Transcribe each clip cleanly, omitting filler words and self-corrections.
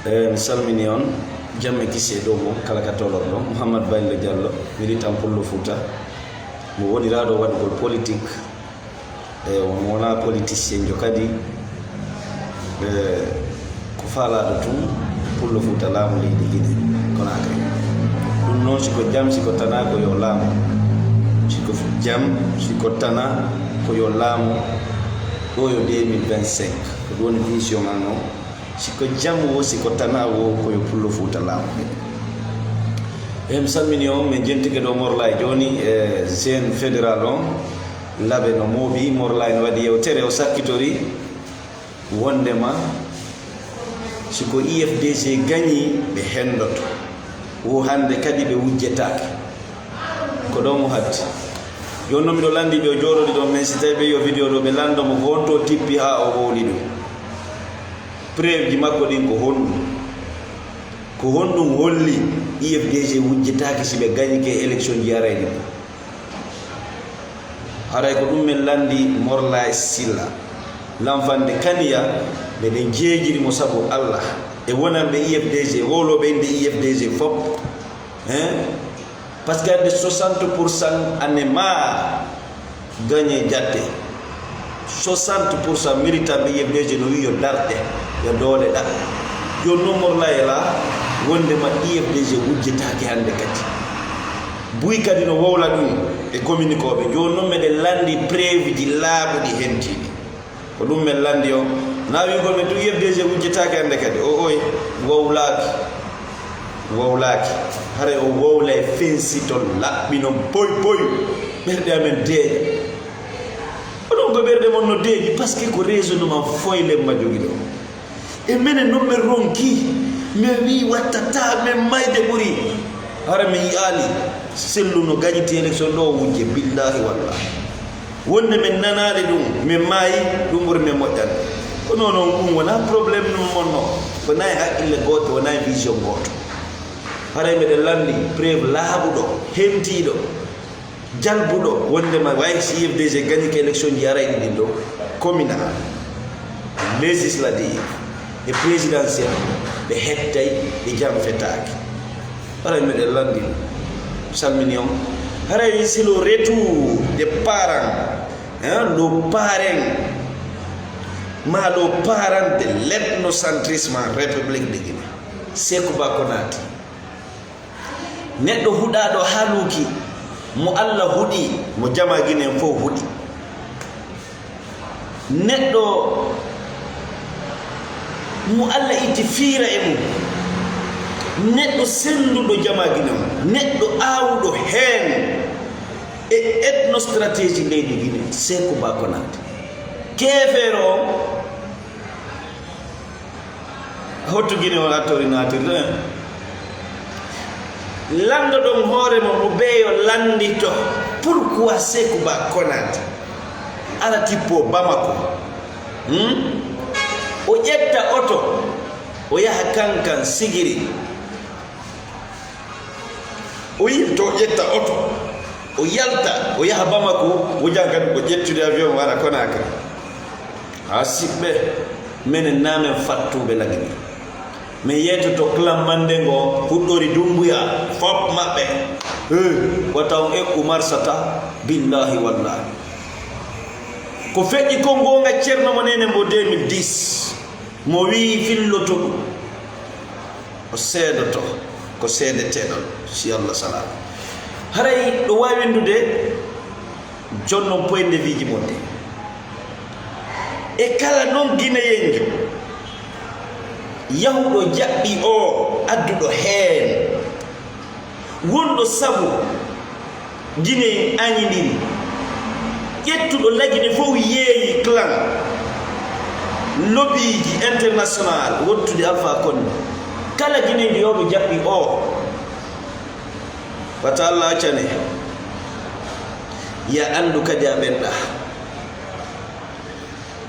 mi salmini on jamme kisse dow mom kala ka tolorɗo Mouhamadou Baylo Diallo militant Pullo Fouta mo woniraɗo waɗugol politique mo wona politicien jo kadi ko faalaɗo tum Pullo Fouta laamu leydi Guinée Conakry ɗum noon siko jam siko tana ko yo laamu siko jam siko tana ko yo laamu ɗo yo 2025 ko ɗum woni vision an o siko jam wo siko tana wo koyo Pullo Fouta laamu mi salmini on min jentike ɗo Morlay joni jeune fédéral on laaɓe no mooɓi Morlay no waɗi yewtere o sakkitori wondema siko IFDG gagni ɓe hendoto wo hande kadi ɓe wujjetake ko ɗo mo haddi joni noon miɗo landi ɓe o jooɗoɗi ɗon mais si tawi ɓe yo vidéo ɗo ɓe landomo ko honto tippi ha o wowli ɗum preuve ji makko ɗin ko honɗum holli IFDG wujjetake si ɓe gagni ke élection ji arayɗi ɗo haray ko ɗum min landi Morlay Silla lamfande kaniya ɓeɗen jeejiri mo sabu Allah e wonanɓe IFDG wowloɓe inde IFDG fop par ce que ande 60% ane ma gagné jatte 60% militant ɓe IFDG no wi yo darɗe yo dooleɗa joni noon Morlay la wondema IFDG wujjetake hande kadi buy kadi no wowla ɗum e communiquoɓe joni noon meɗen landi preuve ji laaɓuɗi hentiɗi ko ɗum men landi o na wigol men tu IFDG wujjetake hande kadi o oy wowlaki hara o wowla e fensi ton laɓɓi non boy ɓerɗe amen deeƴa oɗon ko ɓerɗe mon no deeƴi par ce que ko raisonnement foylemma jogui ɗo e minen noon min ronki min wi wattata min mayde ɓuuri hara mi yiyaali sellu no gañiti élection ɗo wujje billahi wallahi wonde min nanade ɗum min maayi ɗum ɓuri min moƴƴande ko non noon ɗum wona probléme ɗum monno ko nayi haqqille goto wonayi vision goto haray mbeɗen landi preuve laaɓuɗo hentiɗo jalbuɗo wondema way si IFDG gagni ko élection ji arayɗi ɗin ɗo communal législative e présidentiel ɓe hettay ɓe jam fetaki haray mbeɗen landi salmini on haray c'est le retour des parents le parrain ma le parent de l'ethnocentrisme en République de Guinée Sékou Ba Konaté neɗɗo huɗaɗo haaluki mo Allah huɗi mo jama Guinée fof huɗi neɗɗo mo Allah itti fiira e mum neɗɗo senduɗo jama Guinée neɗɗo aawuɗo heen e ethnostratégie leydi Guinée Sékou Ba Konaté keefeero o hotto Guinée o attori natirde lando ɗon hoore mo mo ɓeeyo landito pourquoi Sékou Ba Konaté ala tippo Bamako o ƴetta oto o yaha kankan sigiri o yilto o ƴetta oto o yalta o yaha Bamako wujan kadi ko ƴettude avion wara Conakry ha siɓɓe minen namen fattuɓe lagini min yeytoto clan mande ngo huɗɗori Dumbuya fop maɓɓe wata on Oumar Sata billahi wallahi ko feƴƴi ko gonga ceerno mo nene mbo 2010 mo wi filloto ɗum o seedoto ko seedeteɗon si Allah salam haray ɗo wawi windude jonnon poyde viji monde e kala noon guinéyenjo yahuɗo jaɓɓi o adduɗo heen wonɗo sabu Guinée añidiri ƴettuɗo lagine fof yeeyi clan lobbyji international wottude Alpha Condé kala Guinéjo yawɗo jaɓɓi o wata Allah accane ya andu kadi a ɓenɗa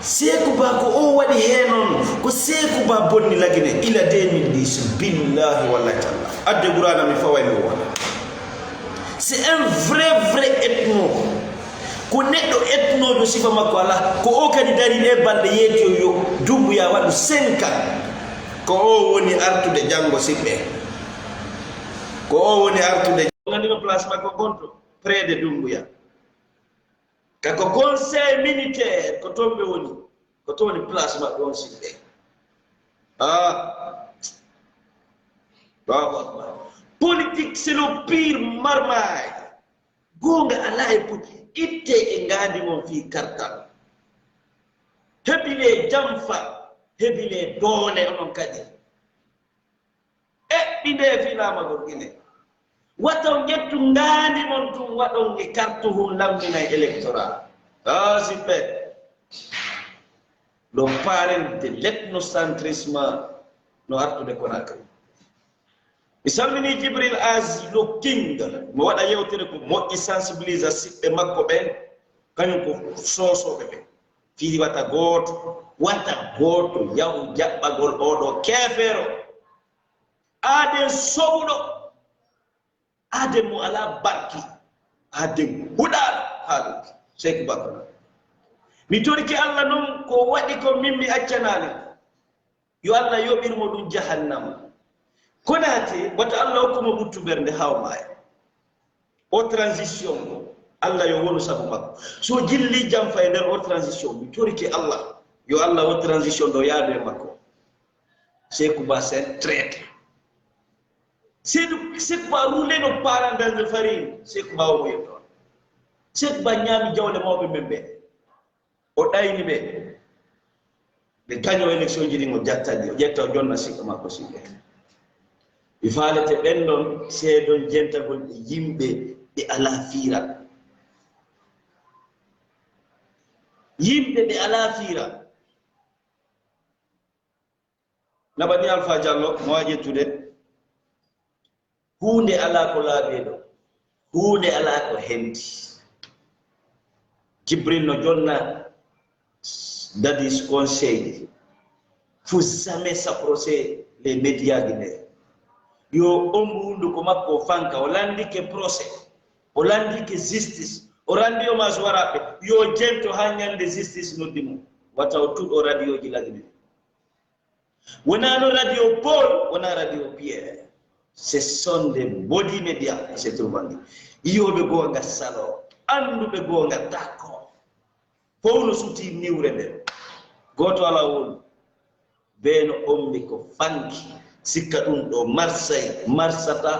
Sékou Ba ko o waɗi he noon ko Sékou Ba bonni lagine ila 2010 billahi wallahi talla adde ɓurana mi fawa mi wona c'est un vrai ethno ko neɗɗo ethnojo sifa makko ala ko o kadi dari ɗe balɗe yeetiyo yo Dumbuya waɗu 5 ans ko o woni artude jango siɓɓe ko o woni artude ngandima place makko gonto près de Dumbuya kako conseil militaire ko toon ɓe woni ko to woni place maɓɓe on siɓɓe politique c'est le pire marmaille gonga ala e put itte e ngandi mon fi kartal hebile jamfa hebile doole onon kadi ɓinde filama gorgine waton gettu ngandi mon tum waɗon e carte hun lamdina électoral sippe le parent de l'ethnocentrisme no artude Conakry mi salmini Jibril Azy lo king mo waɗa yewtere ko moƴƴi sensibilisa siɓɓe makko ɓen kañum ko sosoɓe ɓen fii wata gooto yahu jaɓɓagol oɗo keefeero aaden soɓuɗo aaden mo ala barki aaden huɗaɗo haaluki Seku Bakuna mi toriki Allah noon ko waɗi ko min mi accanani yo Allah yoɓirmo ɗum jahannama konate wata Allah hokkuma ɓuttu ɓernde hawmaya o transition o Allah yo wonu sabu makko so jilli jam fa e nder o transition mi toriki Allah yo Allah o transition ɗo yaadu e makko Seku Ba sen traite Seku Ba roulé no parent dans le farine Seku Ba o moyi ɗon Seku Ba ñaami jawle mawɓe men ɓe o ɗayni ɓe gaño élection ji ɗi o jattaɗi o ƴetta o jonna sikka makko siɓɓe mi faalete ɓen ɗon seedon jentagol e yimɓe ɓe ala fiira yimɓe ɓe ala fiira nabani Alpha Diallo mo waji ƴettude hunde ala ko laaɓe ɗo hunde ala ko hendi Jibril no jonna dadis conseil faut jamais s'approcher les médias guinéens yo ombu hunduko makko fanka o landike procès o landike justice o randi o mas waraɓe yo jento ha ñande justice noddi mum wata o tuɗo radio ji lagine wona no radio Paul wona radio Pierre ce sont des body médias se trouvandi yiyoɓe gonga salo anduɓe gonga d'accord fof no suti niwre nden goto ala woni be no ombi ko fanki sikka ɗum ɗo marsata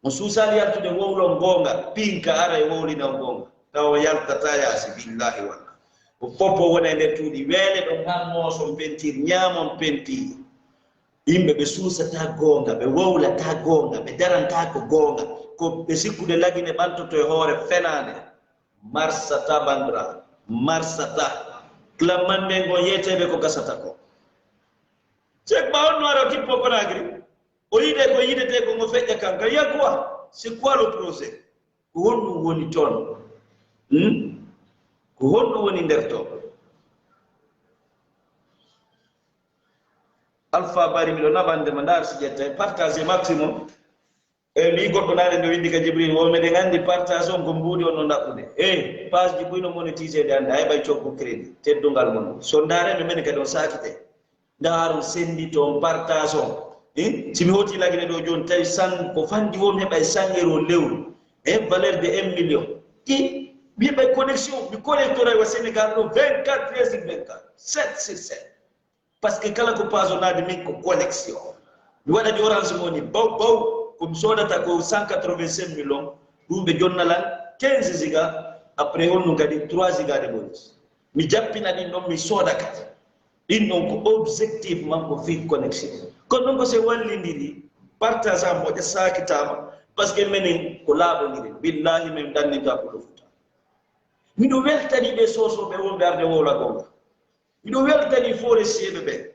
mo suusani yaltude wowlo gonga pinka ara e wowlina gonga tawa yaltata yaasi billahi walla o poppo wona e nder tuuɗi weele ɗo gammoson pentir ñamon pentir yimɓe ɓe suusata gonga ɓe wowlata gonga ɓe daranta ko gonga ko ɓe sikkude lagine ɓantoto e hoore fenade marsata bandira marsata clammande ngo yeteɓe ko gasata ko Seku Ba on no ara o kippo Conakry o yiide ko yiidete ko ngo feƴƴa kanka ya quoi c'est quoi le procès ko honɗum woni toon ko honɗum woni nder to Alpha Bari miɗo naɓandema ndaar si ƴetta partage maximum e mi goɗɗo naane nde windi ka Jibril wo meɗen anndi partage on ko mbuuɗi on no ɗaɓɓude page ji ɓuyno monétisede hannde a heɓay coggu crédit teddungal mon so ndaareme mene kadi on saakite ndaaru sendi toon partage on simi hoti lagine ɗo joni tawi san ko fandi wo mi heɓay 100 € lewru valeur de 1 million mi heɓay connexion mi connectora wa Sénégal ɗo 24 heures sur 24 7 sur 7 par ce que kala ko page o naade min ko connexion mi waɗani orange moni baw komi sodata ko 185 millions ɗum ɓe jonnalan 15 giga après on ɗum kadi 3 giga de bonus mi jappina ɗin ɗon mi sooda kadi ɗin ɗon ko objectif man ko fi connexion kono ɗum ko se wallidiri partage a moƴa sakitama par ce que minen ko laaɓodiren billahi min dannita ko ɗo futa miɗo weltani ɓe sosoɓe wonɓe arde wowla gonga miɗo weltani forestier ɓe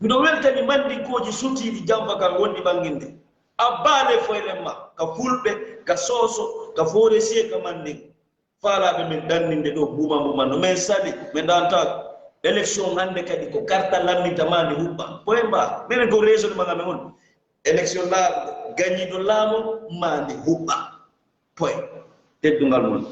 miɗo weltani mandinkoji sutiɗi jamfakal wonɗi ɓanginde abbale foylen ma ka fulɓe ka soso ka forestier ka mandin faalaɓe min ɗanninde ɗo buma no min sali min dantako élection hande kadi ko karta lammitamande huɓɓa poye mba minen ko raisonnement ngamen on élection gañiɗo laamu mande huɓɓa poye teddungal mon